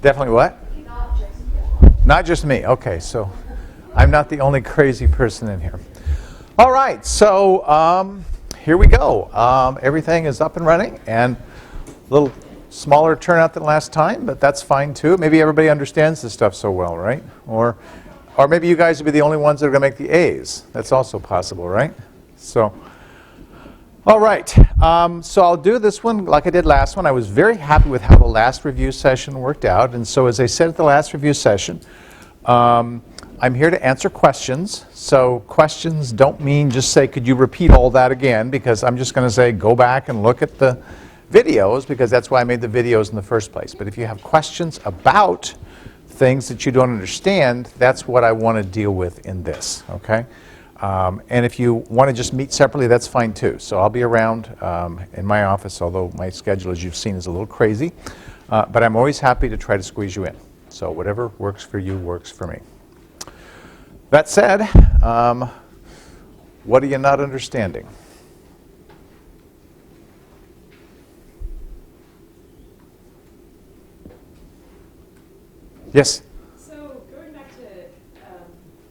Definitely what? Not just you. Not just me. Okay, so I'm not the only crazy person in here. All right, so here we go. Everything is up and running, and a little smaller turnout than last time, but that's fine too. Maybe everybody understands this stuff so well, right? Or maybe you guys will be the only ones that are going to make the A's. That's also possible, right? So, all right. So I'll do this one like I did last one. I was very happy with how the last review session worked out. And so as I said at the last review session, I'm here to answer questions. So questions don't mean just say, could you repeat all that again? Because I'm just going to say, go back and look at the videos, because that's why I made the videos in the first place. But if you have questions about things that you don't understand, that's what I want to deal with in this, okay? And if you want to just meet separately, that's fine too. So I'll be around in my office, although my schedule, as you've seen, is a little crazy. But I'm always happy to try to squeeze you in. So whatever works for you works for me. That said, what are you not understanding? Yes? So going back to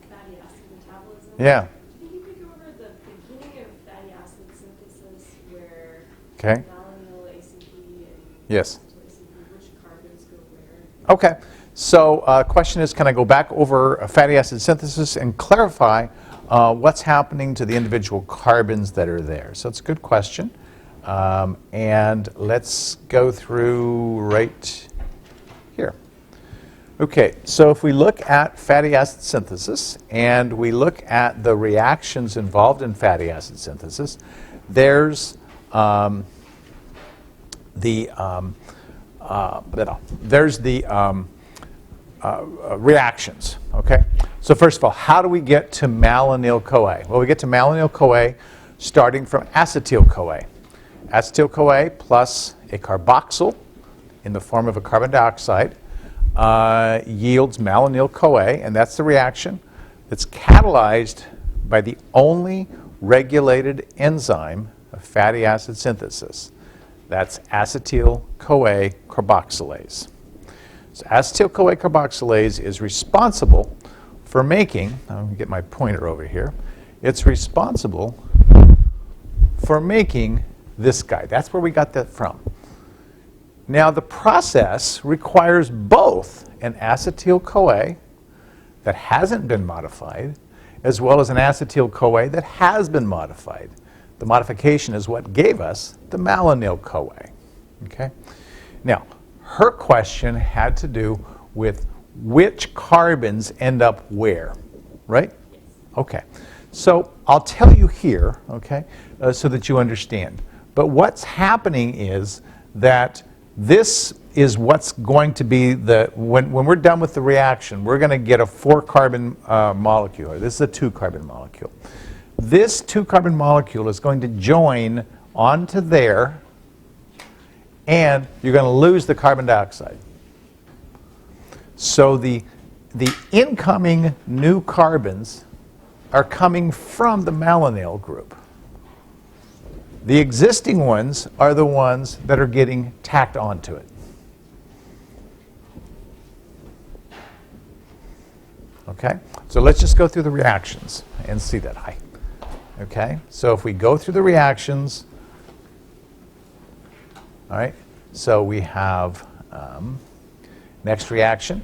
fatty acid metabolism, Yeah. do you think you could go over the beginning of fatty acid synthesis where Okay. malonyl ACP and Yes. ACP, which carbons go where? Okay. So question is, can I go back over fatty acid synthesis and clarify what's happening to the individual carbons that are there? So it's a good question. And let's go through right here. Okay, so if we look at fatty acid synthesis and we look at the reactions involved in fatty acid synthesis, there's reactions, okay? So first of all, how do we get to malonyl-CoA? Well, we get to malonyl-CoA starting from acetyl-CoA. Acetyl-CoA plus a carboxyl in the form of a carbon dioxide yields malonyl-CoA, and that's the reaction that's catalyzed by the only regulated enzyme of fatty acid synthesis. That's acetyl-CoA carboxylase. So acetyl-CoA carboxylase is responsible for making, I'm going to get my pointer over here, it's responsible for making this guy. That's where we got that from. Now the process requires both an acetyl-CoA that hasn't been modified as well as an acetyl-CoA that has been modified. The modification is what gave us the malonyl-CoA. Okay? Now, her question had to do with which carbons end up where, right? Okay. So I'll tell you here, okay, so that you understand. But what's happening is that this is what's going to be the, when we're done with the reaction, we're going to get a 4-carbon molecule. This is a 2-carbon molecule. This 2-carbon molecule is going to join onto there, and you're going to lose the carbon dioxide. So the incoming new carbons are coming from the malonyl group. The existing ones are the ones that are getting tacked onto it. Okay? So let's just go through the reactions and see that. Hi. Okay? So if we go through the reactions, all right, so we have next reaction.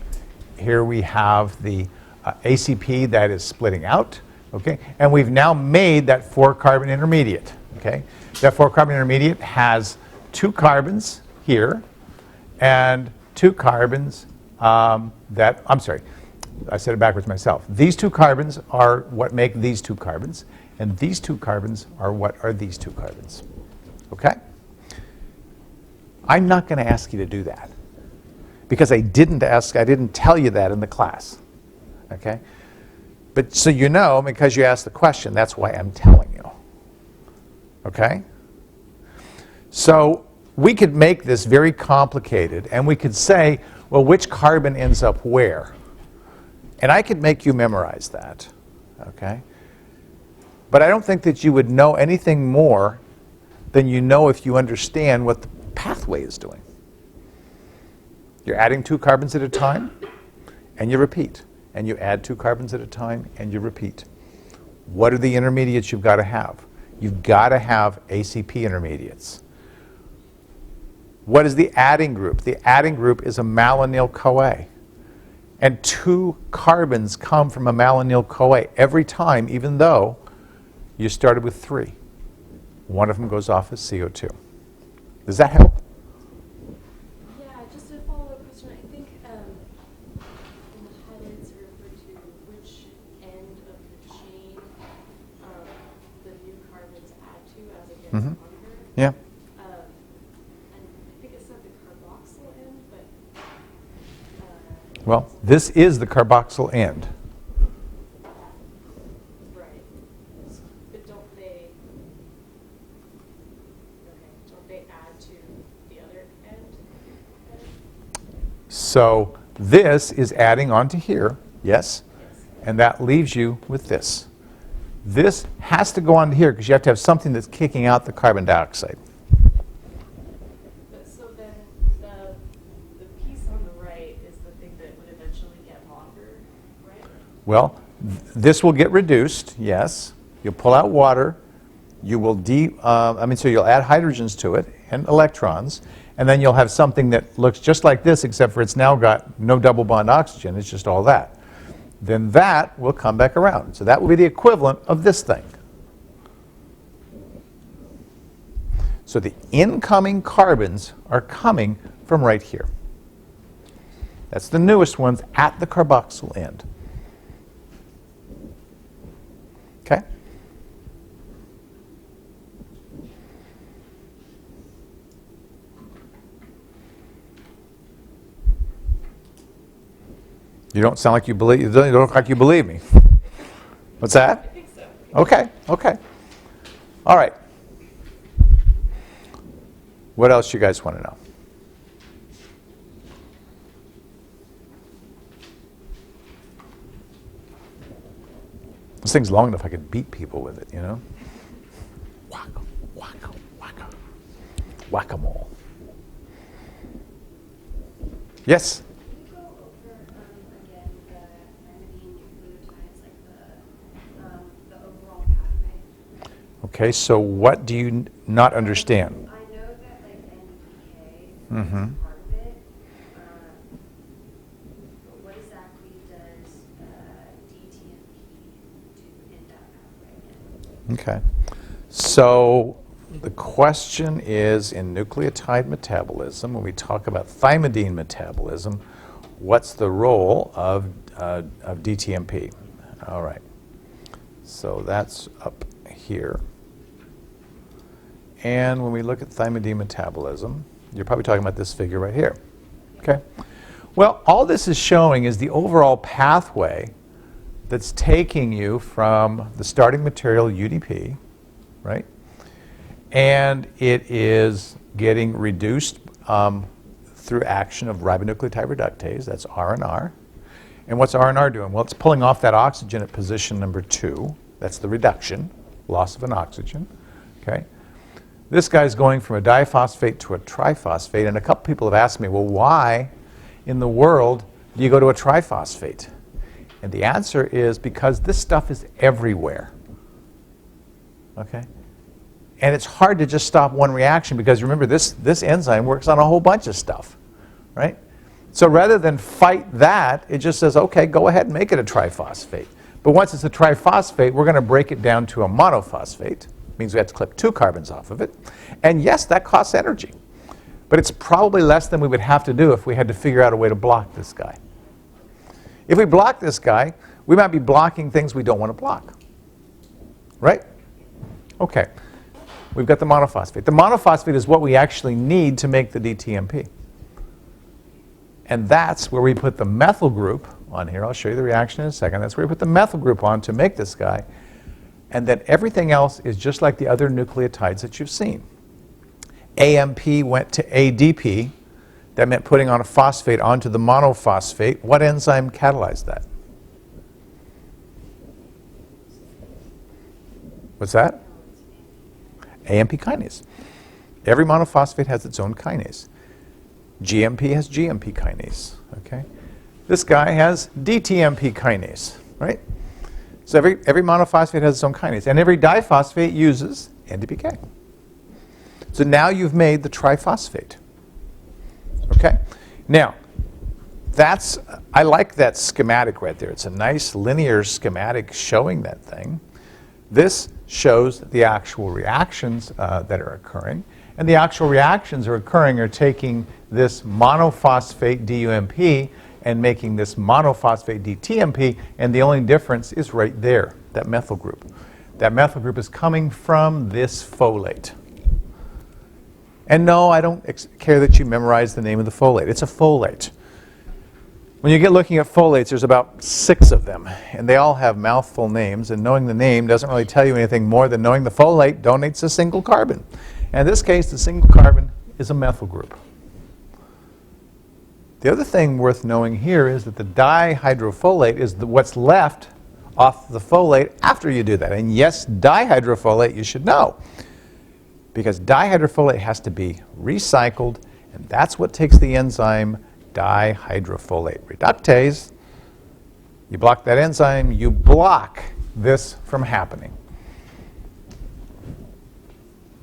Here we have the ACP that is splitting out. Okay? And we've now made that 4-carbon intermediate. Okay? That 4-carbon intermediate has 2 carbons here and 2 carbons I'm sorry, I said it backwards myself. These 2 carbons are what make these 2 carbons, and these 2 carbons are what are these 2 carbons. Okay? I'm not going to ask you to do that because I didn't tell you that in the class. Okay? But so you know, because you asked the question, that's why I'm telling you. Okay? So we could make this very complicated, and we could say, well, which carbon ends up where? And I could make you memorize that. Okay? But I don't think that you would know anything more than you know if you understand what the pathway is doing. You're adding 2 carbons at a time, and you repeat. And you add 2 carbons at a time, and you repeat. What are the intermediates you've got to have? You've got to have ACP intermediates. What is the adding group? The adding group is a malonyl-CoA. And 2 carbons come from a malonyl-CoA every time, even though you started with 3. One of them goes off as CO2. Does that help? Yeah, just a follow-up question. I think in the highlights are referred to which end of the chain the new carbons add to as it gets longer. Yeah. And I think it said the carboxyl end, but Well, this is the carboxyl end. right. But don't they add to the other end? So this is adding on to here, yes? And that leaves you with this. This has to go on to here because you have to have something that's kicking out the carbon dioxide. But so then the piece on the right is the thing that would eventually get longer, right? Well, this will get reduced, yes. You'll pull out water. You will so you'll add hydrogens to it and electrons, and then you'll have something that looks just like this, except for it's now got no double bond oxygen. It's just all that. Then that will come back around. So that will be the equivalent of this thing. So the incoming carbons are coming from right here. That's the newest ones at the carboxyl end. Okay? You don't sound like you believe. You don't look like you believe me. What's that? I think so. Okay. Okay. All right. What else you guys want to know? This thing's long enough I could beat people with it, you know? Whack, whack, whack, whack-a-mole. Yes? Can you go over again the thymidine nucleotides, like the overall pathway? Okay, so what do you not understand? I know that like NPK Mm-hmm. is part of it, but what exactly does DTMP do in that pathway again? Okay. So the question is, in nucleotide metabolism, when we talk about thymidine metabolism, what's the role of DTMP? All right. So that's up here. And when we look at thymidine metabolism, you're probably talking about this figure right here. Okay. Well, all this is showing is the overall pathway that's taking you from the starting material UDP, right? And it is getting reduced through action of ribonucleotide reductase, that's RNR. And what's RNR doing? Well, it's pulling off that oxygen at position number 2. That's the reduction, loss of an oxygen. Okay. This guy's going from a diphosphate to a triphosphate, and a couple people have asked me, well, why in the world do you go to a triphosphate? And the answer is because this stuff is everywhere. Okay? And it's hard to just stop one reaction because remember, this enzyme works on a whole bunch of stuff, right? So rather than fight that, it just says, okay, go ahead and make it a triphosphate. But once it's a triphosphate, we're going to break it down to a monophosphate. Means we have to clip 2 carbons off of it. And yes, that costs energy. But it's probably less than we would have to do if we had to figure out a way to block this guy. If we block this guy, we might be blocking things we don't want to block. Right? Okay. We've got the monophosphate. The monophosphate is what we actually need to make the DTMP. And that's where we put the methyl group on here. I'll show you the reaction in a second. That's where we put the methyl group on to make this guy. And then everything else is just like the other nucleotides that you've seen. AMP went to ADP. That meant putting on a phosphate onto the monophosphate. What enzyme catalyzed that? What's that? AMP kinase. Every monophosphate has its own kinase. GMP has GMP kinase. Okay? This guy has DTMP kinase, right? So every monophosphate has its own kinase, and every diphosphate uses NDPK. So now you've made the triphosphate. Okay? Now, I like that schematic right there. It's a nice linear schematic showing that thing. This shows the actual reactions that are occurring. And the actual reactions are taking this monophosphate DUMP and making this monophosphate DTMP, and the only difference is right there, that methyl group. That methyl group is coming from this folate. And no, I don't care that you memorize the name of the folate. It's a folate. When you get looking at folates, there's about 6 of them, and they all have mouthful names, and knowing the name doesn't really tell you anything more than knowing the folate donates a single carbon. And in this case, the single carbon is a methyl group. The other thing worth knowing here is that the dihydrofolate is what's left off the folate after you do that. And yes, dihydrofolate you should know, because dihydrofolate has to be recycled, and that's what takes the enzyme dihydrofolate reductase. You block that enzyme, you block this from happening.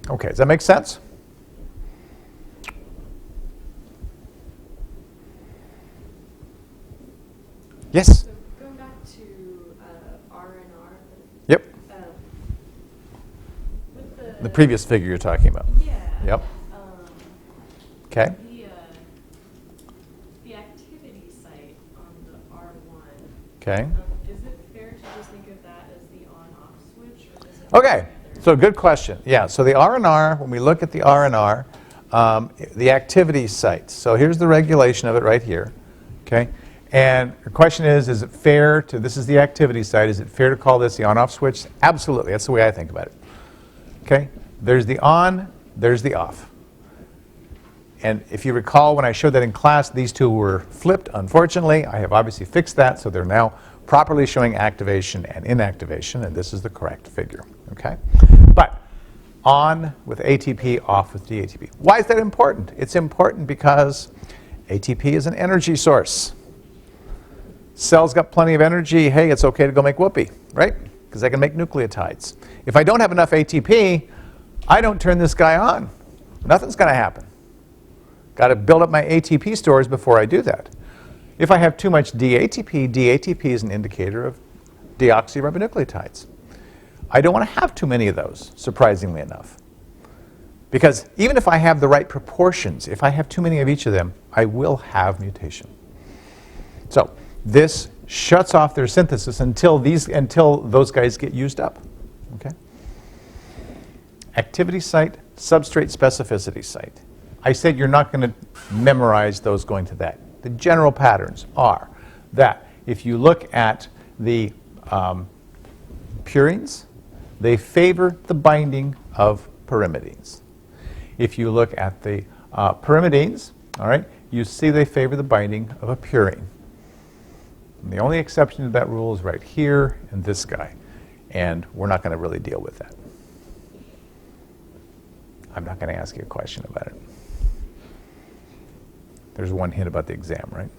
Okay, does that make sense? Yes? So going back to R and R. Yep. With The previous figure you're talking about. Yeah. Yep. Okay. The activity site on the R1. Okay. Is it fair to just think of that as the on-off switch, or does it? Okay. So good question. Yeah. So the R&R, when we look at the R&R, the activity site. So here's the regulation of it right here. Okay. And the question is it fair to, this is the activity site, is it fair to call this the on-off switch? Absolutely. That's the way I think about it. Okay. There's the on, there's the off. And if you recall, when I showed that in class, these two were flipped. Unfortunately, I have obviously fixed that, so they're now properly showing activation and inactivation, and this is the correct figure. Okay? But on with ATP, off with DATP. Why is that important? It's important because ATP is an energy source. Cell's got plenty of energy. Hey, it's okay to go make whoopee, right? Because I can make nucleotides. If I don't have enough ATP, I don't turn this guy on. Nothing's going to happen. Got to build up my ATP stores before I do that. If I have too much DATP, DATP is an indicator of deoxyribonucleotides. I don't want to have too many of those, surprisingly enough. Because even if I have the right proportions, if I have too many of each of them, I will have mutation. So this shuts off their synthesis until those guys get used up. Okay? Activity site, substrate specificity site. I said you're not going to memorize those going to that. The general patterns are that if you look at the purines, they favor the binding of pyrimidines. If you look at the pyrimidines, all right, you see they favor the binding of a purine. And the only exception to that rule is right here and this guy. And we're not going to really deal with that. I'm not going to ask you a question about it. There's one hint about the exam, right?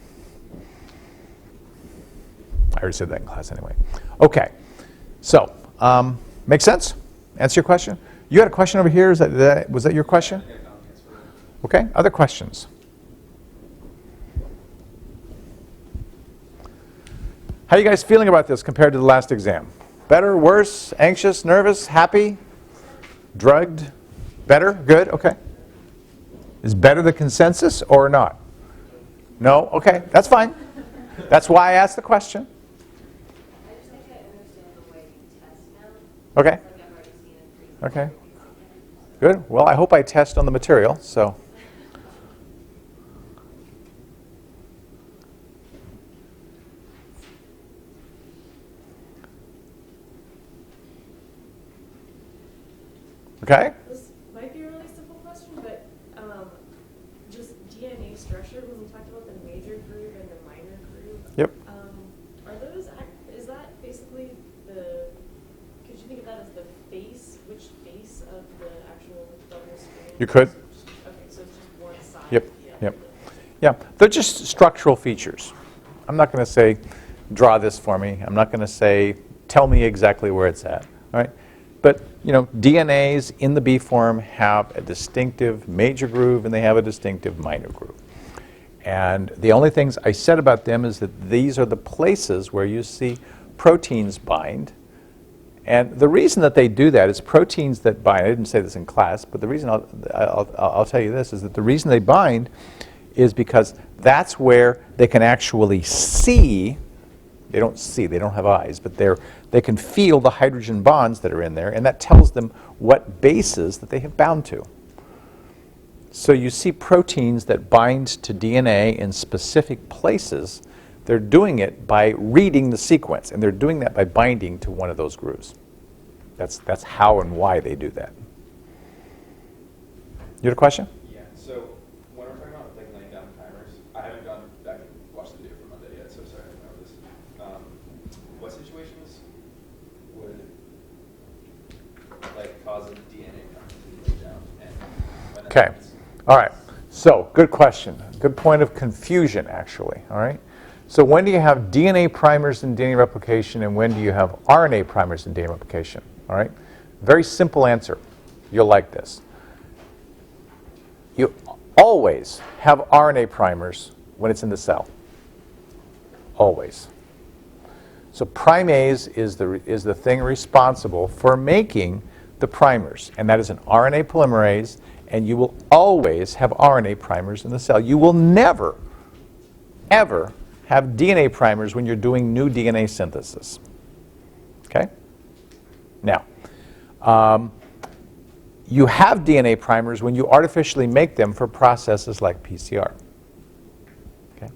I already said that in class anyway. Okay, so make sense? Answer your question? You had a question over here. Was that your question? Okay, other questions? How are you guys feeling about this compared to the last exam? Better, worse, anxious, nervous, happy, drugged? Better? Good? Okay. Is better the consensus or not? No? Okay, that's fine. That's why I asked the question. I just think I understand the way you test now. Okay. Like I've already seen it pretty Okay. Good. Well, I hope I test on the material, so. Okay? This might be a really simple question, but just DNA structure, when we talked about the major groove and the minor groove, Yep. are those, is that basically could you think of that as the face, which face of the actual double strand? You could. Okay, so it's just one side. Yep. Yeah. Yep. Yeah, they're just structural features. I'm not going to say, draw this for me. I'm not going to say, tell me exactly where it's at. All right? But you know, DNAs in the B form have a distinctive major groove and they have a distinctive minor groove. And the only things I said about them is that these are the places where you see proteins bind. And the reason that they do that is proteins that bind, I didn't say this in class, but the reason I'll tell you this is that the reason they bind is because that's where they can actually see. They don't see, they don't have eyes, but they can feel the hydrogen bonds that are in there, and that tells them what bases that they have bound to. So you see proteins that bind to DNA in specific places. They're doing it by reading the sequence, and they're doing that by binding to one of those grooves. That's how and why they do that. You had a question? Yeah, so when we're talking about like laying down timers, I haven't gone back and watched the video from Monday yet, so sorry I don't know this. What situations would like cause a DNA timer to be laid down? And when that Okay. happens? All right. So good question. Good point of confusion, actually. All right. So when do you have DNA primers in DNA replication, and when do you have RNA primers in DNA replication? All right. Very simple answer. You'll like this. You always have RNA primers when it's in the cell. Always. So primase is the thing responsible for making the primers, and that is an RNA polymerase, and you will always have RNA primers in the cell. You will never, ever have DNA primers when you're doing new DNA synthesis. Okay? Now, you have DNA primers when you artificially make them for processes like PCR. Okay?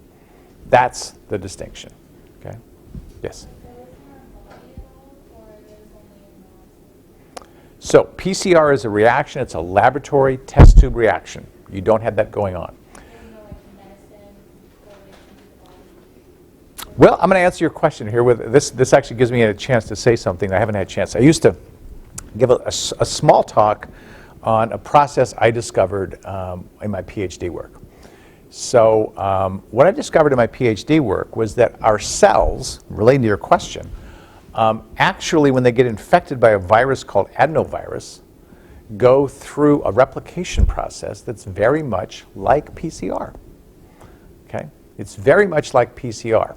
That's the distinction. Okay? Yes? So PCR is a reaction. It's a laboratory test tube reaction. You don't have that going on. Well, I'm going to answer your question here with this. This actually gives me a chance to say something I haven't had a chance. I used to give a small talk on a process I discovered in my PhD work. So what I discovered in my PhD work was that our cells, relating to your question, actually when they get infected by a virus called adenovirus, go through a replication process that's very much like PCR. Okay? It's very much like PCR.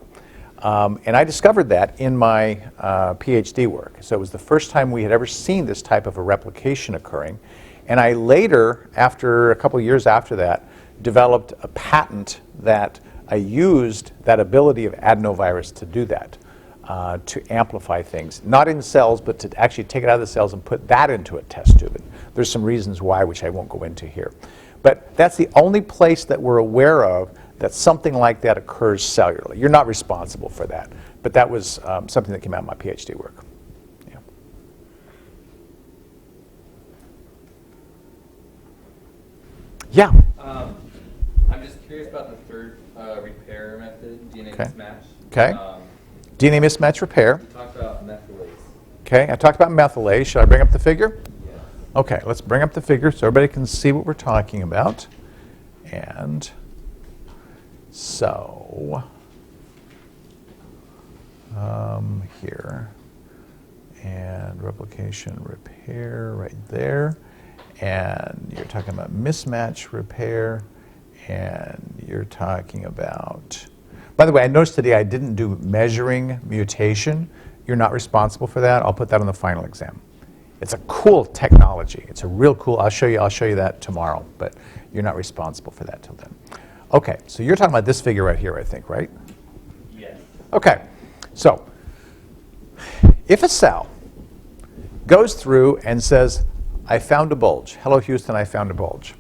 And I discovered that in my PhD work. So it was the first time we had ever seen this type of a replication occurring. And I later, after a couple years after that, developed a patent that I used that ability of adenovirus to do that, to amplify things. Not in cells, but to actually take it out of the cells and put that into a test tube. And there's some reasons why, which I won't go into here. But that's the only place that we're aware of that something like that occurs cellularly. You're not responsible for that, but that was something that came out of my PhD work. Yeah. Yeah. I'm just curious about the third repair method, DNA Okay. mismatch. Okay. DNA mismatch repair. You talked about methylase. Okay, I talked about methylase. Should I bring up the figure? Yes. Okay, let's bring up the figure so everybody can see what we're talking about. And so, here, and replication repair right there. And you're talking about mismatch repair, and you're talking about, by the way, I noticed today I didn't do measuring mutation. You're not responsible for that. I'll put that on the final exam. It's a cool technology. It's a real cool, I'll show you that tomorrow, but you're not responsible for that till then. Okay, so you're talking about this figure right here, I think, right? Yes. Okay, so if a cell goes through and says, I found a bulge. Hello, Houston, I found a bulge.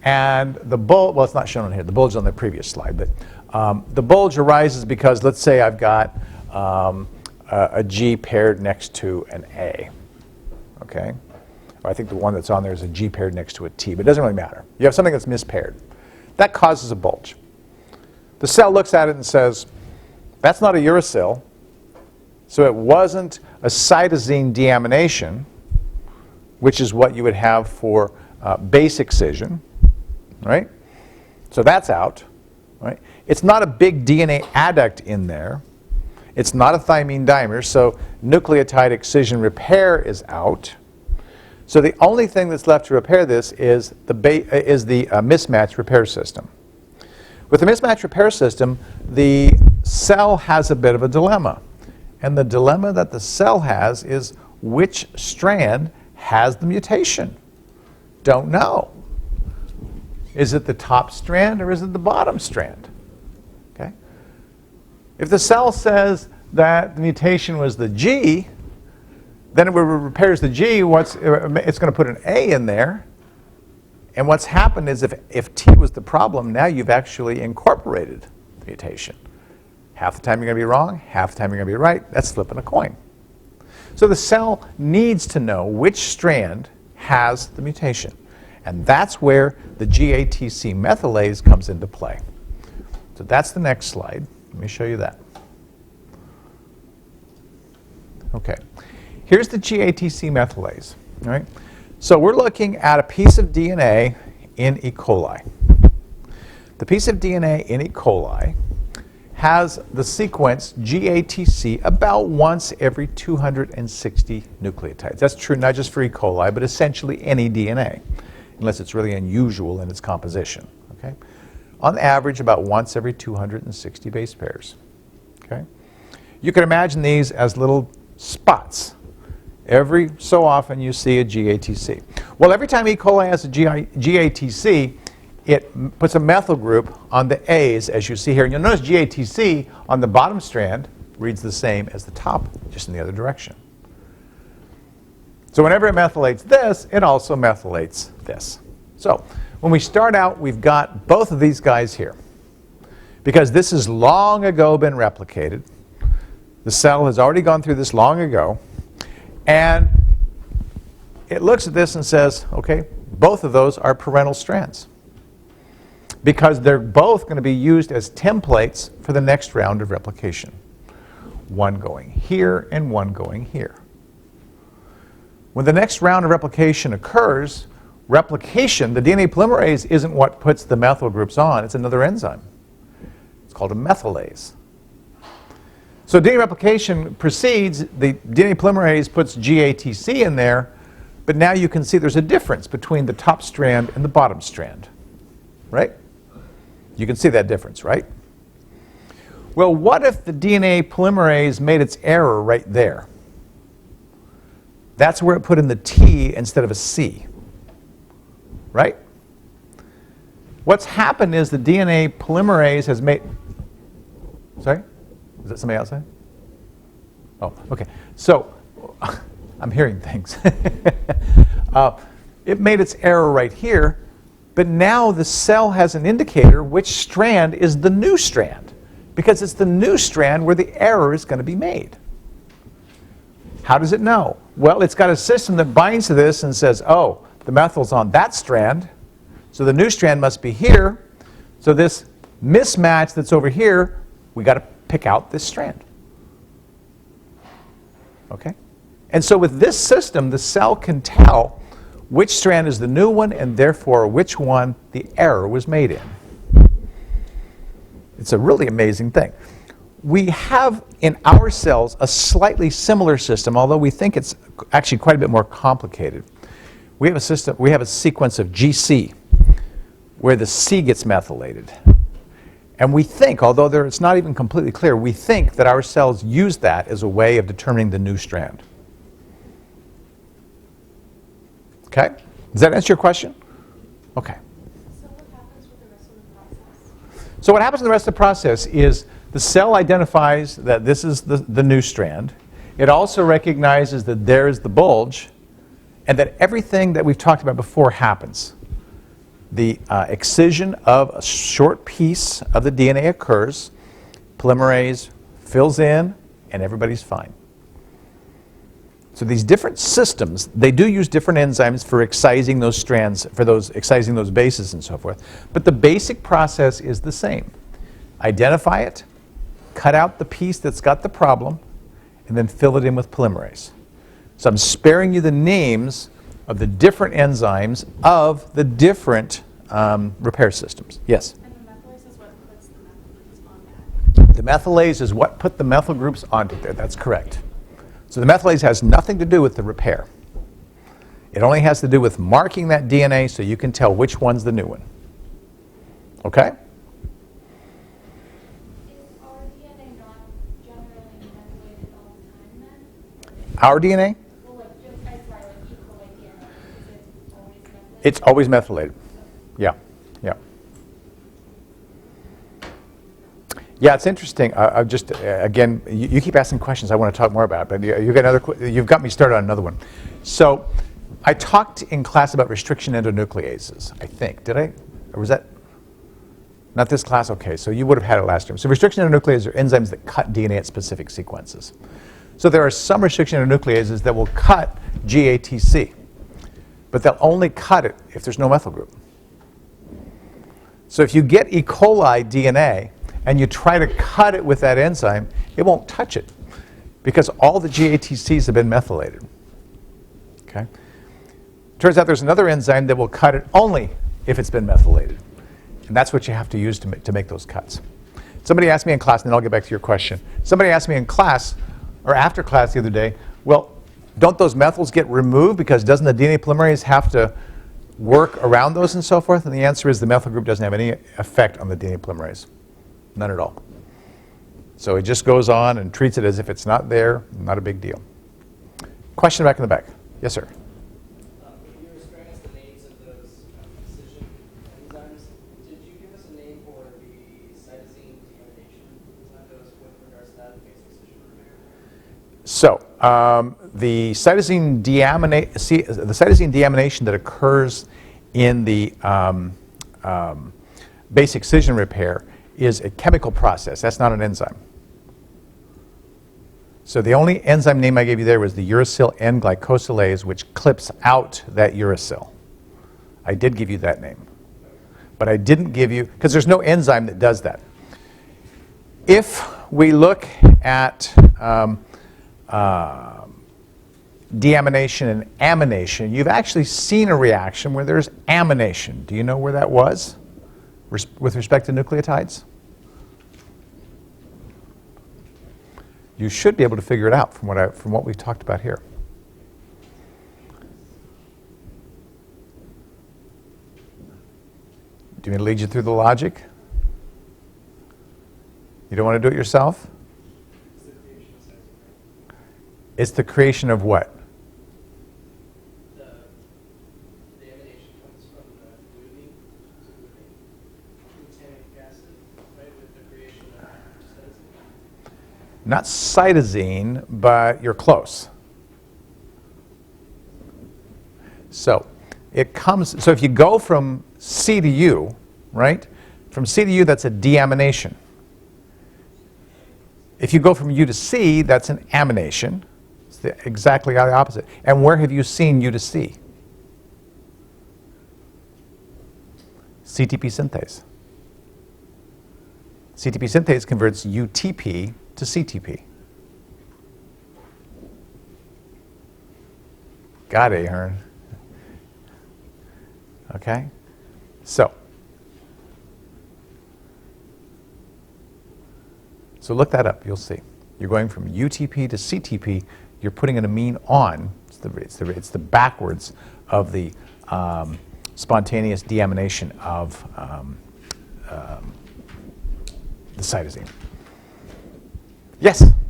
And the bulge, well, it's not shown on here. The bulge is on the previous slide. But the bulge arises because, let's say I've got a G paired next to an A. Okay? Or I think the one that's on there is a G paired next to a T. But it doesn't really matter. You have something that's mispaired. That causes a bulge. The cell looks at it and says, that's not a uracil. So it wasn't a cytosine deamination, which is what you would have for base excision, right? So that's out. right? It's not a big DNA adduct in there. It's not a thymine dimer, so nucleotide excision repair is out. So the only thing that's left to repair this is the mismatch repair system. With the mismatch repair system, the cell has a bit of a dilemma. And the dilemma that the cell has is which strand has the mutation? Don't know. Is it the top strand or is it the bottom strand? Okay. If the cell says that the mutation was the G, then it repairs the G, it's going to put an A in there. And what's happened is if T was the problem, now you've actually incorporated the mutation. Half the time you're going to be wrong, half the time you're going to be right. That's flipping a coin. So the cell needs to know which strand has the mutation. And that's where the GATC methylase comes into play. So that's the next slide. Let me show you that. Okay. Here's the GATC methylase. All right? So we're looking at a piece of DNA in E. coli. The piece of DNA in E. coli has the sequence GATC about once every 260 nucleotides. That's true not just for E. coli, but essentially any DNA, unless it's really unusual in its composition. Okay? On average, about once every 260 base pairs. Okay? You can imagine these as little spots. Every so often you see a GATC. Well, every time E. coli has a GATC, it puts a methyl group on the A's, as you see here. And you'll notice GATC on the bottom strand reads the same as the top, just in the other direction. So whenever it methylates this, it also methylates this. So when we start out, we've got both of these guys here. Because this has long ago been replicated. The cell has already gone through this long ago. And it looks at this and says, okay, both of those are parental strands. Because they're both going to be used as templates for the next round of replication. One going here and one going here. When the next round of replication occurs, replication, the DNA polymerase isn't what puts the methyl groups on, it's another enzyme. It's called a methylase. So DNA replication proceeds, the DNA polymerase puts GATC in there, but now you can see there's a difference between the top strand and the bottom strand, right? You can see that difference, right? Well, what if the DNA polymerase made its error right there? That's where it put in the T instead of a C, right? What's happened is the DNA polymerase has made, sorry? Is that somebody outside? Oh, okay. So, I'm hearing things. It made its error right here, but now the cell has an indicator which strand is the new strand, because it's the new strand where the error is going to be made. How does it know? Well, it's got a system that binds to this and says, oh, the methyl's on that strand, so the new strand must be here. So this mismatch that's over here, we got to pick out this strand. Okay? And so with this system, the cell can tell which strand is the new one and therefore which one the error was made in. It's a really amazing thing. We have in our cells a slightly similar system, although we think it's actually quite a bit more complicated. We have a sequence of GC where the C gets methylated. And we think, although it's not even completely clear, we think that our cells use that as a way of determining the new strand. Okay? Does that answer your question? Okay. So what happens with the rest of the process? So what happens in the rest of the process is the cell identifies that this is the new strand. It also recognizes that there is the bulge and that everything that we've talked about before happens. The excision of a short piece of the DNA occurs, polymerase fills in, and everybody's fine. So these different systems, they do use different enzymes for excising those strands, for excising those bases and so forth. But the basic process is the same. Identify it, cut out the piece that's got the problem, and then fill it in with polymerase. So I'm sparing you the names of the different enzymes of the different repair systems. Yes? And the methylase is what puts the The methylase is what put the methyl groups onto there. That's correct. So the methylase has nothing to do with the repair. It only has to do with marking that DNA so you can tell which one's the new one. Okay? Is our DNA not generally methylated all the time then? Our DNA, Well, like, just, I'm sorry, like E. coli DNA, is it always methylated? it's always methylated. Yeah, yeah. Yeah, it's interesting. Again, you keep asking questions I want to talk more about, but you've got me started on another one. So I talked in class about restriction endonucleases, I think. Did I? Or was that? Not this class? Okay, so you would have had it last term. So restriction endonucleases are enzymes that cut DNA at specific sequences. So there are some restriction endonucleases that will cut GATC, but they'll only cut it if there's no methyl group. So if you get E. coli DNA and you try to cut it with that enzyme, it won't touch it because all the GATCs have been methylated. Okay? Turns out there's another enzyme that will cut it only if it's been methylated. And that's what you have to use to make those cuts. Somebody asked me in class, and then I'll get back to your question. Somebody asked me in class, or after class the other day, well, don't those methyls get removed because doesn't the DNA polymerase have to work around those and so forth? And the answer is the methyl group doesn't have any effect on the DNA polymerase. None at all. So it just goes on and treats it as if it's not there, not a big deal. Question back in the back. Yes, sir. You were showing us the names of those excision enzymes. Did you give us a name for the cytosine deamination enzyme that was with regards to that base excision repair? So the cytosine deamination that occurs in the base excision repair is a chemical process. That's not an enzyme. So the only enzyme name I gave you there was the uracil N-glycosylase, which clips out that uracil. I did give you that name. But I didn't give you, because there's no enzyme that does that. If we look at deamination and amination, you've actually seen a reaction where there's amination. Do you know where that was with respect to nucleotides? You should be able to figure it out from what we've talked about here. Do you want me to lead you through the logic? You don't want to do it yourself? It's the creation of what? The amination comes from the glutamine, glutamic acid, right, with the creation of cytosine. Not cytosine, but you're close. So it comes. So if you go from C to U, right? From C to U, that's a deamination. If you go from U to C, that's an amination. It's exactly the opposite. And where have you seen U to C? CTP synthase. CTP synthase converts UTP to CTP. Got it, Ahern. Okay? So look that up. You'll see. You're going from UTP to CTP. You're putting an amine on. It's the backwards of the spontaneous deamination of the cytosine. Yes? So in regards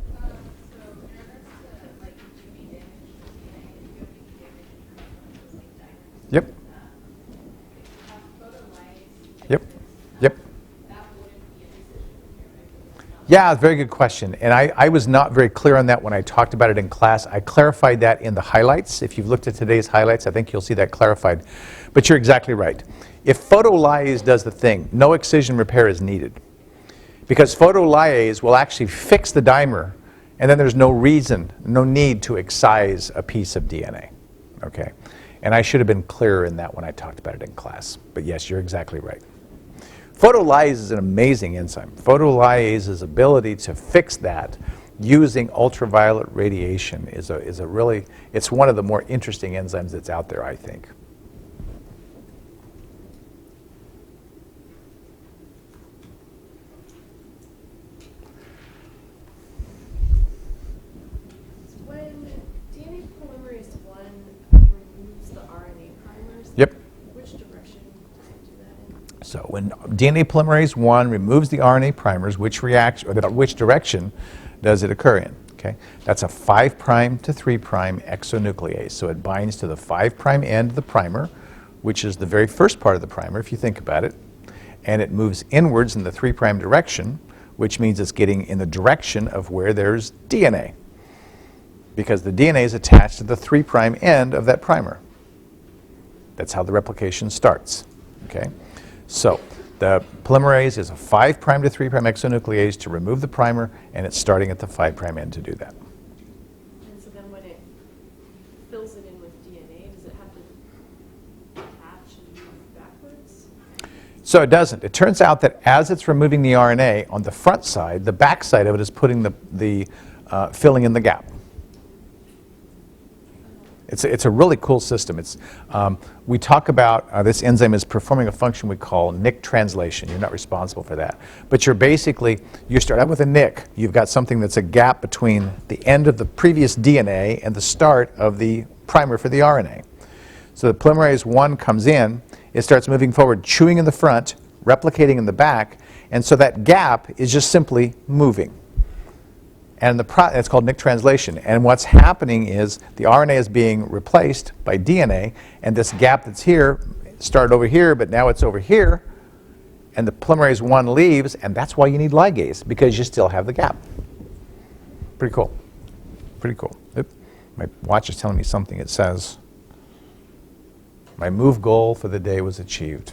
to like UV damage to DNA, if you have UV damage in terms of like dimers, Yep. photolase, Yep. Yep. that wouldn't be an excision repair, right? Because it's not Yeah, very good question. And I was not very clear on that when I talked about it in class. I clarified that in the highlights. If you've looked at today's highlights, I think you'll see that clarified. But you're exactly right. If photolyase does the thing, no excision repair is needed. Because photolyase will actually fix the dimer, and then there's no need to excise a piece of DNA. Okay? And I should have been clearer in that when I talked about it in class. But yes, you're exactly right. Photolyase is an amazing enzyme. Photolyase's ability to fix that using ultraviolet radiation is a really, it's one of the more interesting enzymes that's out there, I think. DNA polymerase 1 removes the RNA primers. Which direction does it occur in? Okay, that's a 5' to 3' exonuclease. So it binds to the 5' end of the primer, which is the very first part of the primer, if you think about it, and it moves inwards in the 3' direction, which means it's getting in the direction of where there's DNA, because the DNA is attached to the 3' end of that primer. That's how the replication starts. Okay, so the polymerase is a 5' to 3' exonuclease to remove the primer, and it's starting at the 5' end to do that. And so then when it fills it in with DNA, does it have to attach and move backwards? So it doesn't. It turns out that as it's removing the RNA on the front side, the back side of it is putting the filling in the gap. It's a really cool system. We talk about this enzyme is performing a function we call nick translation. You're not responsible for that. But you start out with a nick. You've got something that's a gap between the end of the previous DNA and the start of the primer for the RNA. So the polymerase 1 comes in, it starts moving forward, chewing in the front, replicating in the back, and so that gap is just simply moving. And it's called nick translation. And what's happening is the RNA is being replaced by DNA, and this gap that's here started over here, but now it's over here, and the polymerase 1 leaves, and that's why you need ligase, because you still have the gap. Pretty cool. Pretty cool. Oop. My watch is telling me something. It says, my move goal for the day was achieved.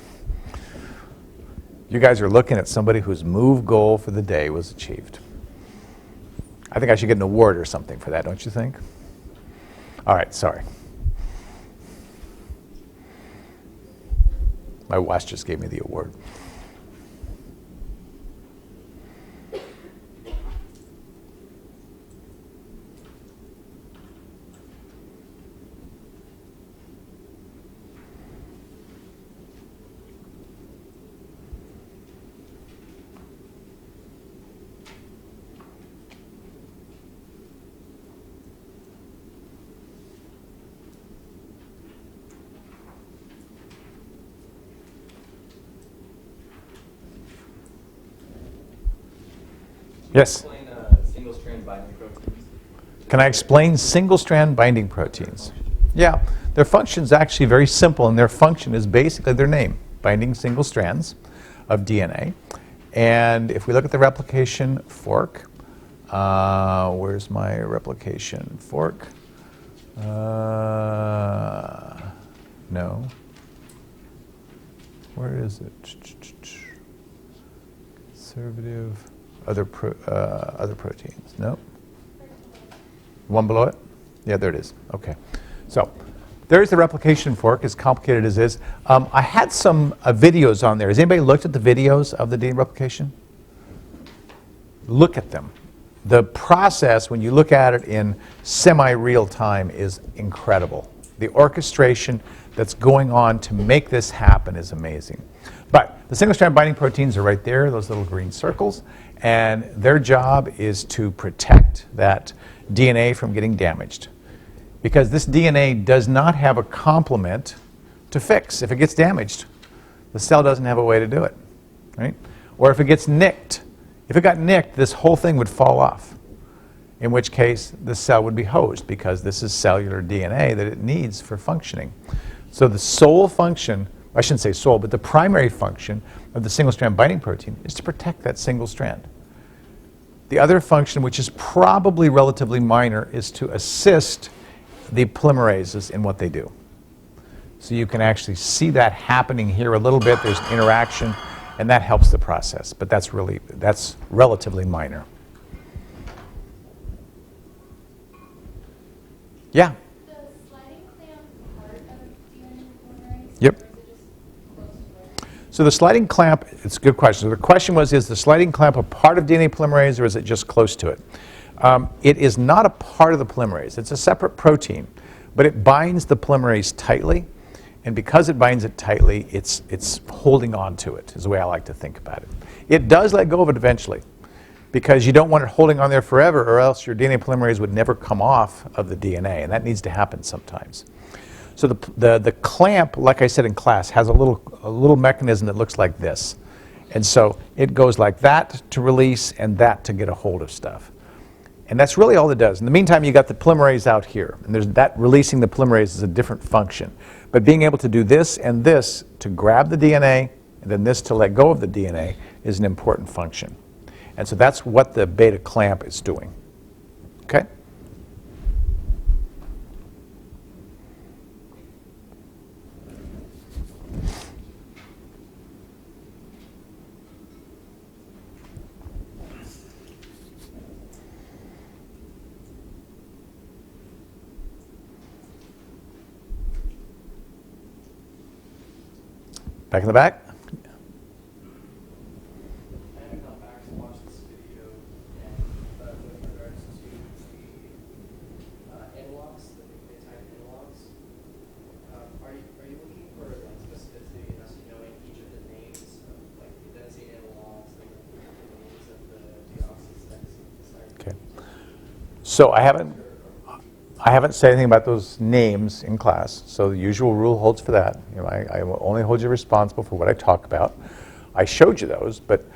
You guys are looking at somebody whose move goal for the day was achieved. I think I should get an award or something for that, don't you think? All right, sorry. My watch just gave me the award. Yes? Explain single-strand binding proteins. Can I explain single-strand binding proteins? Yeah, their function is actually very simple, and their function is basically their name, binding single strands of DNA. And if we look at the replication fork, where's my replication fork? No. Where is it? Conservative. Other proteins. No? One below it? Yeah, there it is. Okay. So there's the replication fork, as complicated as it is. I had some videos on there. Has anybody looked at the videos of the DNA replication? Look at them. The process, when you look at it in semi-real time, is incredible. The orchestration that's going on to make this happen is amazing. But the single-strand binding proteins are right there, those little green circles, and their job is to protect that DNA from getting damaged. Because this DNA does not have a complement to fix. If it gets damaged, the cell doesn't have a way to do it, right? Or if it gets nicked. If it got nicked, this whole thing would fall off, in which case the cell would be hosed, because this is cellular DNA that it needs for functioning. So the sole function, I shouldn't say sole, but the primary function of the single-strand binding protein is to protect that single strand. The other function, which is probably relatively minor, is to assist the polymerases in what they do. So you can actually see that happening here a little bit. There's an interaction, and that helps the process. But that's relatively minor. Yeah? The sliding clamp part of DNA polymerase? Yep. Or is it just close to it? So the sliding clamp, it's a good question. So the question was, is the sliding clamp a part of DNA polymerase, or is it just close to it? It is not a part of the polymerase. It's a separate protein, but it binds the polymerase tightly, and because it binds it tightly, it's holding on to it, is the way I like to think about it. It does let go of it eventually, because you don't want it holding on there forever, or else your DNA polymerase would never come off of the DNA, and that needs to happen sometimes. So the clamp, like I said in class, has a little mechanism that looks like this. And so it goes like that to release and that to get a hold of stuff. And that's really all it does. In the meantime, you got the polymerase out here. And there's that releasing the polymerase is a different function. But being able to do this and this to grab the DNA and then this to let go of the DNA is an important function. And so that's what the beta clamp is doing. Okay? Back in the back. I haven't gone back to watch this video yet, but with regards to the analogs, the nucleotide analogs, are you looking for like specificity and us knowing each of the names of like the adenosine analogs and the names of the deoxyribonucleic? Okay. So I haven't said anything about those names in class, so the usual rule holds for that. You know, I will only hold you responsible for what I talk about. I showed you those, but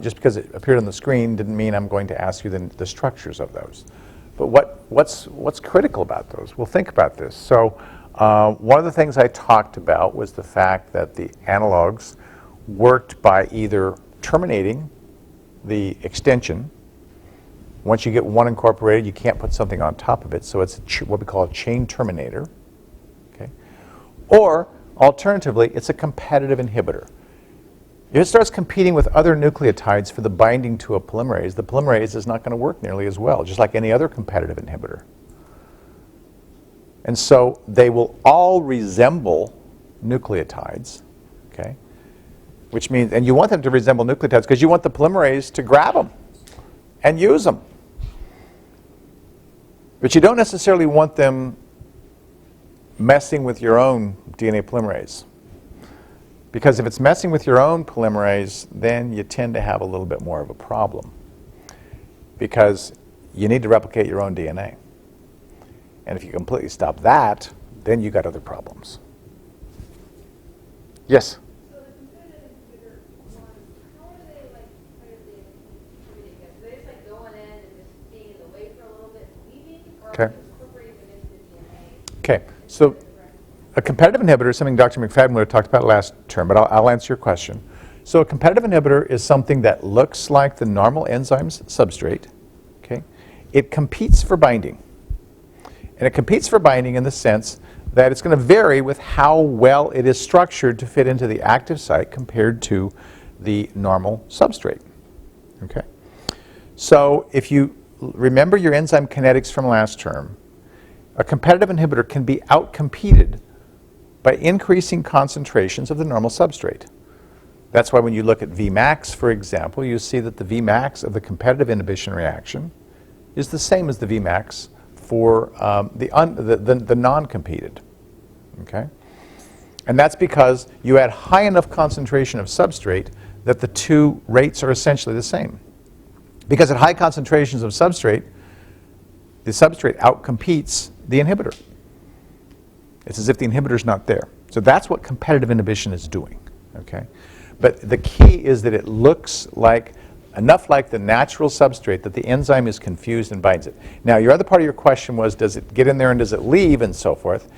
just because it appeared on the screen didn't mean I'm going to ask you the structures of those. But what's critical about those? Well, think about this. So one of the things I talked about was the fact that the analogs worked by either terminating the extension. Once you get one incorporated, you can't put something on top of it, so it's what we call a chain terminator. Okay? Or, alternatively, it's a competitive inhibitor. If it starts competing with other nucleotides for the binding to a polymerase, the polymerase is not going to work nearly as well, just like any other competitive inhibitor. And so they will all resemble nucleotides, okay? Which means, and you want them to resemble nucleotides because you want the polymerase to grab them and use them. But you don't necessarily want them messing with your own DNA polymerase. Because if it's messing with your own polymerase, then you tend to have a little bit more of a problem. Because you need to replicate your own DNA. And if you completely stop that, then you got other problems. Yes? So the competitive inhibitor ones, how are they like competitively inhibiting this? Are they just like going in and just being in the way for a little bit and leaving? Or Okay. are they incorporating them into the DNA? Okay, so a competitive inhibitor is something Dr. McFadden talked about last term, but I'll answer your question. So a competitive inhibitor is something that looks like the normal enzyme's substrate. Okay? It competes for binding. And it competes for binding in the sense that it's going to vary with how well it is structured to fit into the active site compared to the normal substrate. Okay? So if you remember your enzyme kinetics from last term, a competitive inhibitor can be outcompeted by increasing concentrations of the normal substrate. That's why when you look at Vmax, for example, you see that the Vmax of the competitive inhibition reaction is the same as the Vmax for the non-competed. Okay? And that's because you add high enough concentration of substrate that the two rates are essentially the same. Because at high concentrations of substrate, the substrate outcompetes the inhibitor. It's as if the inhibitor is not there. So that's what competitive inhibition is doing. Okay? But the key is that it looks like enough like the natural substrate that the enzyme is confused and binds it. Now, your other part of your question was, does it get in there and does it leave and so forth?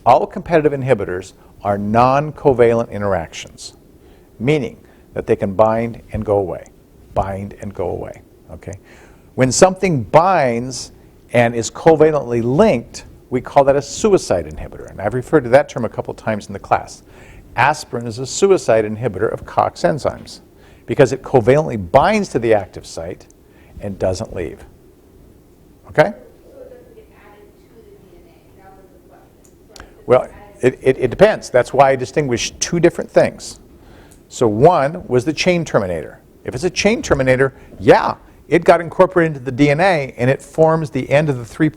All competitive inhibitors are non-covalent interactions, meaning that they can bind and go away, bind and go away. Okay? When something binds and is covalently linked, we call that a suicide inhibitor. And I've referred to that term a couple times in the class. Aspirin is a suicide inhibitor of COX enzymes because it covalently binds to the active site and doesn't leave. Okay? So it doesn't get added to the DNA. That was the question. So it's Well, added it depends. That's why I distinguish two different things. So one was the chain terminator. If it's a chain terminator, yeah, it got incorporated into the DNA and it forms the end of the 3'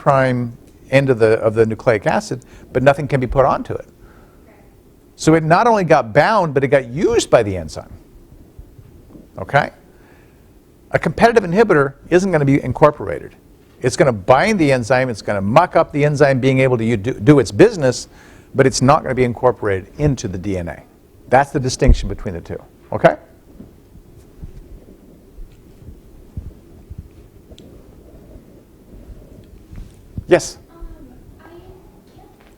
end of the nucleic acid, but nothing can be put onto it. So it not only got bound, but it got used by the enzyme. Okay? A competitive inhibitor isn't going to be incorporated. It's going to bind the enzyme, it's going to muck up the enzyme being able to do its business, but it's not going to be incorporated into the DNA. That's the distinction between the two. Okay? Yes? I can't find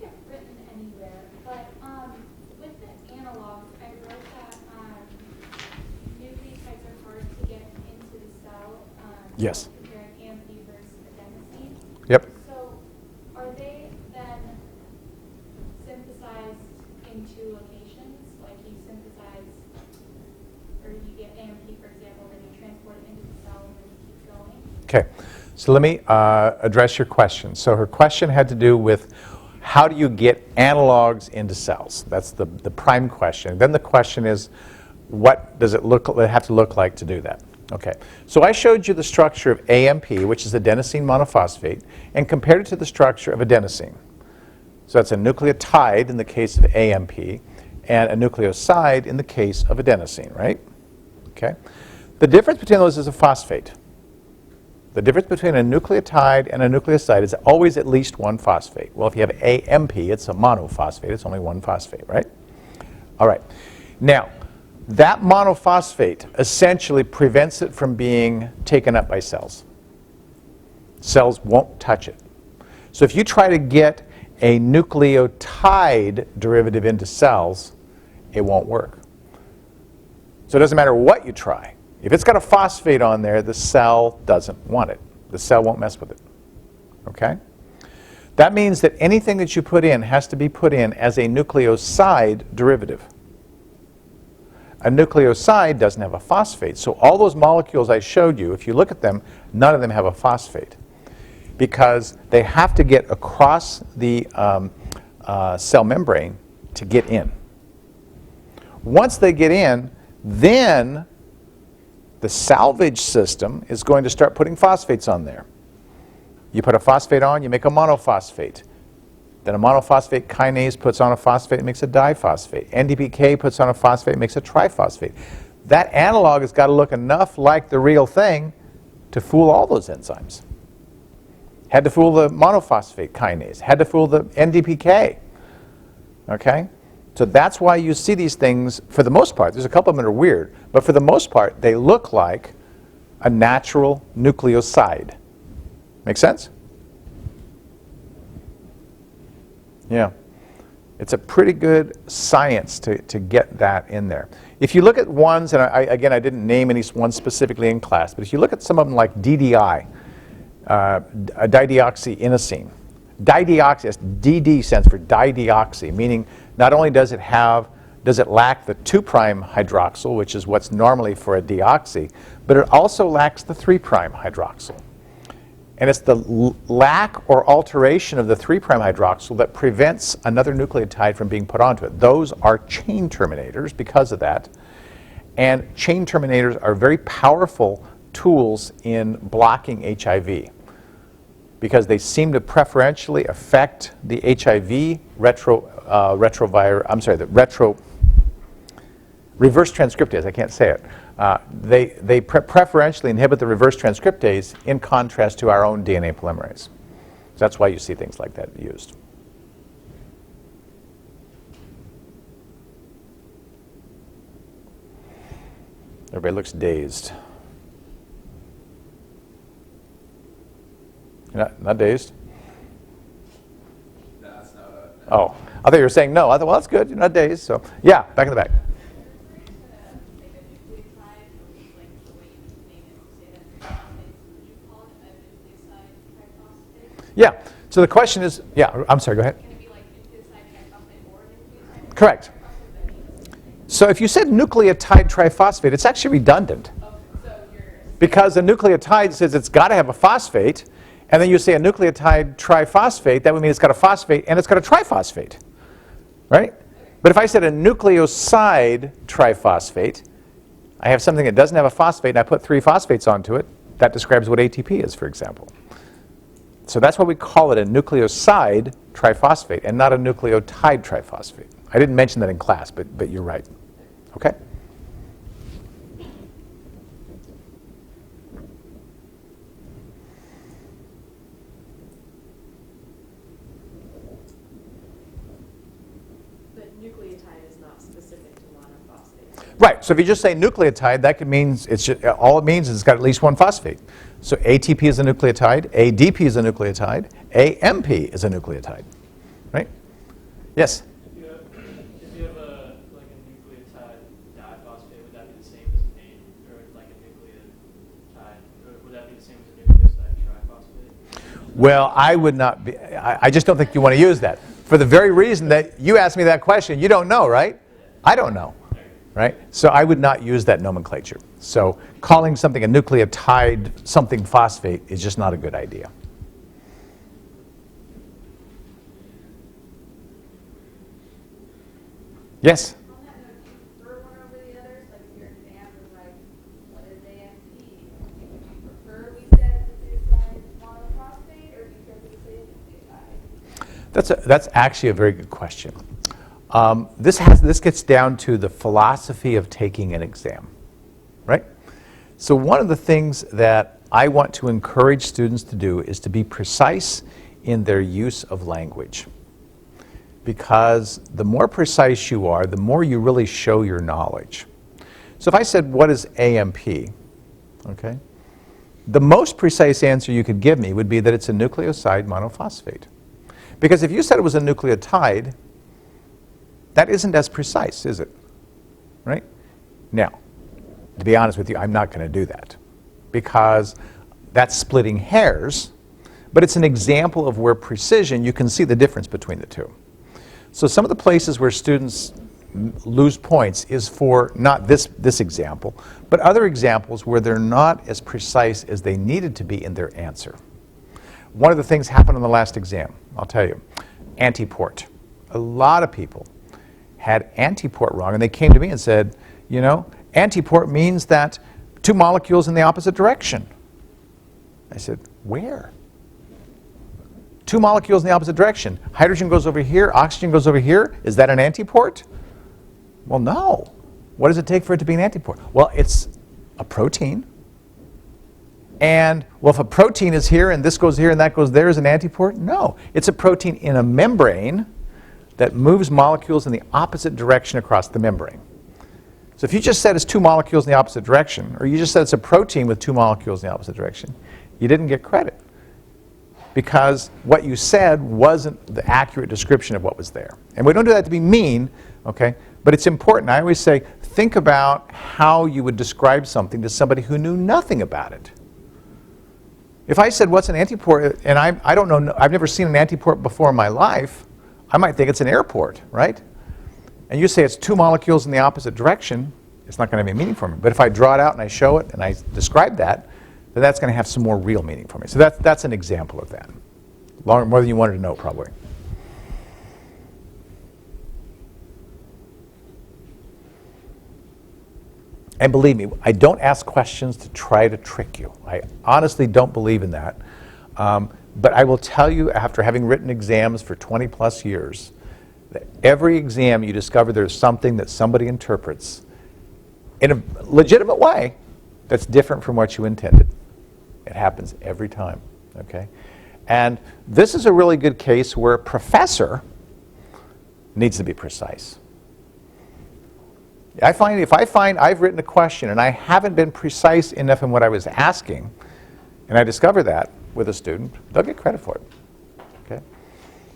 it written anywhere, but with the analogs, I wrote that nucleotides are hard to get into the cell. Yes. Comparing AMP versus adenosine. Yep. So are they then synthesized in two locations? Like you synthesize, or you get AMP, for example, then you transport it into the cell and then you keep going? Okay. So let me address your question. So her question had to do with how do you get analogs into cells? That's the prime question. Then the question is, what does it have to look like to do that? Okay. So I showed you the structure of AMP, which is adenosine monophosphate, and compared it to the structure of adenosine. So that's a nucleotide in the case of AMP and a nucleoside in the case of adenosine, right? Okay. The difference between those is a phosphate. The difference between a nucleotide and a nucleoside is always at least one phosphate. Well, if you have AMP, it's a monophosphate. It's only one phosphate, right? All right. Now, that monophosphate essentially prevents it from being taken up by cells. Cells won't touch it. So if you try to get a nucleotide derivative into cells, it won't work. So it doesn't matter what you try. If it's got a phosphate on there, the cell doesn't want it. The cell won't mess with it. Okay? That means that anything that you put in has to be put in as a nucleoside derivative. A nucleoside doesn't have a phosphate. So all those molecules I showed you, if you look at them, none of them have a phosphate because they have to get across the cell membrane to get in. Once they get in, then the salvage system is going to start putting phosphates on there. You put a phosphate on, you make a monophosphate. Then a monophosphate kinase puts on a phosphate and makes a diphosphate. NDPK puts on a phosphate and makes a triphosphate. That analog has got to look enough like the real thing to fool all those enzymes. Had to fool the monophosphate kinase. Had to fool the NDPK. Okay? So that's why you see these things, for the most part, there's a couple of them that are weird, but for the most part, they look like a natural nucleoside. Make sense? Yeah. It's a pretty good science to get that in there. If you look at ones, and again, I didn't name any one specifically in class, but if you look at some of them like DDI, dideoxyinosine. Dideoxy, DD stands for dideoxy, meaning not only does it lack the 2' hydroxyl, which is what's normally for a deoxy, but it also lacks the 3' hydroxyl. And it's the lack or alteration of the 3' hydroxyl that prevents another nucleotide from being put onto it. Those are chain terminators because of that. And chain terminators are very powerful tools in blocking HIV because they seem to preferentially affect the HIV reverse transcriptase. I can't say it. They preferentially inhibit the reverse transcriptase in contrast to our own DNA polymerase. So that's why you see things like that used. Everybody looks dazed. You're not dazed? No, that's not a... Oh, I thought you were saying no. I thought, well, that's good. You're not dazed. So, yeah, back in the back. Yeah. So the question is, yeah, I'm sorry, go ahead. Can it be like nucleoside triphosphate or nucleoside? Correct. So if you said nucleotide triphosphate, it's actually redundant. Because a nucleotide says it's got to have a phosphate, and then you say a nucleotide triphosphate, that would mean it's got a phosphate and it's got a triphosphate, right? But if I said a nucleoside triphosphate, I have something that doesn't have a phosphate and I put 3 phosphates onto it, that describes what ATP is, for example. So that's why we call it a nucleoside triphosphate and not a nucleotide triphosphate. I didn't mention that in class, but you're right. Okay? But nucleotide is not specific to monophosphate. Right. Right, so if you just say nucleotide, that could mean all it means is it's got at least one phosphate. So ATP is a nucleotide, ADP is a nucleotide, AMP is a nucleotide, right? Yes? If you have a nucleotide diphosphate, would that be the same as or like a nucleotide? Or would that be the same as a nucleoside triphosphate? Well, I would not be, I just don't think you want to use that. For the very reason that you asked me that question, you don't know, right? I don't know, right? So I would not use that nomenclature. So calling something a nucleotide something phosphate is just not a good idea. Yes? On that note, do you prefer one over the others? Like if your exam is like, what is AMP? Would you prefer we said nucleoside monophosphate, or do you prefer we say nucleotide? That's actually a very good question. This gets down to the philosophy of taking an exam, right? So one of the things that I want to encourage students to do is to be precise in their use of language. Because the more precise you are, the more you really show your knowledge. So if I said, what is AMP? Okay? The most precise answer you could give me would be that it's a nucleoside monophosphate. Because if you said it was a nucleotide, that isn't as precise, is it? Right? Now, to be honest with you, I'm not going to do that. Because that's splitting hairs, but it's an example of where precision, you can see the difference between the two. So some of the places where students lose points is for not this example, but other examples where they're not as precise as they needed to be in their answer. One of the things happened in the last exam, I'll tell you, antiport. A lot of people had antiport wrong, and they came to me and said, you know, antiport means that two molecules in the opposite direction. I said, where? Two molecules in the opposite direction. Hydrogen goes over here, oxygen goes over here. Is that an antiport? Well, no. What does it take for it to be an antiport? Well, it's a protein. And, well, if a protein is here and this goes here and that goes there, is an antiport? No. It's a protein in a membrane that moves molecules in the opposite direction across the membrane. So if you just said it's two molecules in the opposite direction, or you just said it's a protein with two molecules in the opposite direction, you didn't get credit. Because what you said wasn't the accurate description of what was there. And we don't do that to be mean, okay? But it's important. I always say, think about how you would describe something to somebody who knew nothing about it. If I said, what's an antiport, and I don't know, I've never seen an antiport before in my life, I might think it's an airport, right? And you say it's two molecules in the opposite direction, it's not going to have any meaning for me. But if I draw it out and I show it and I describe that, then that's going to have some more real meaning for me. So that's an example of that. More than you wanted to know, probably. And believe me, I don't ask questions to try to trick you. I honestly don't believe in that. But I will tell you, after having written exams for 20 plus years, that every exam you discover there's something that somebody interprets in a legitimate way that's different from what you intended. It happens every time, okay? And this is a really good case where a professor needs to be precise. If I find I've written a question and I haven't been precise enough in what I was asking, and I discover that with a student, they'll get credit for it, okay?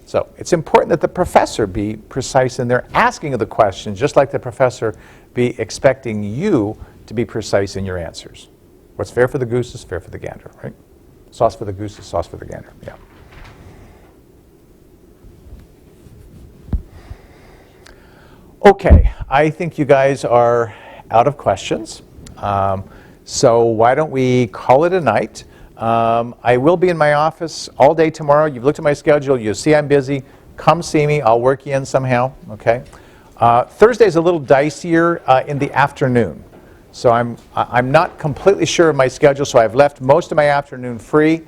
So it's important that the professor be precise in their asking of the question, just like the professor be expecting you to be precise in your answers. What's fair for the goose is fair for the gander, right? Sauce for the goose is sauce for the gander, yeah. Okay, I think you guys are out of questions. So why don't we call it a night? I will be in my office all day tomorrow. You've looked at my schedule. You'll see I'm busy. Come see me. I'll work you in somehow, okay? Thursday's a little dicier in the afternoon. So I'm not completely sure of my schedule, so I've left most of my afternoon free.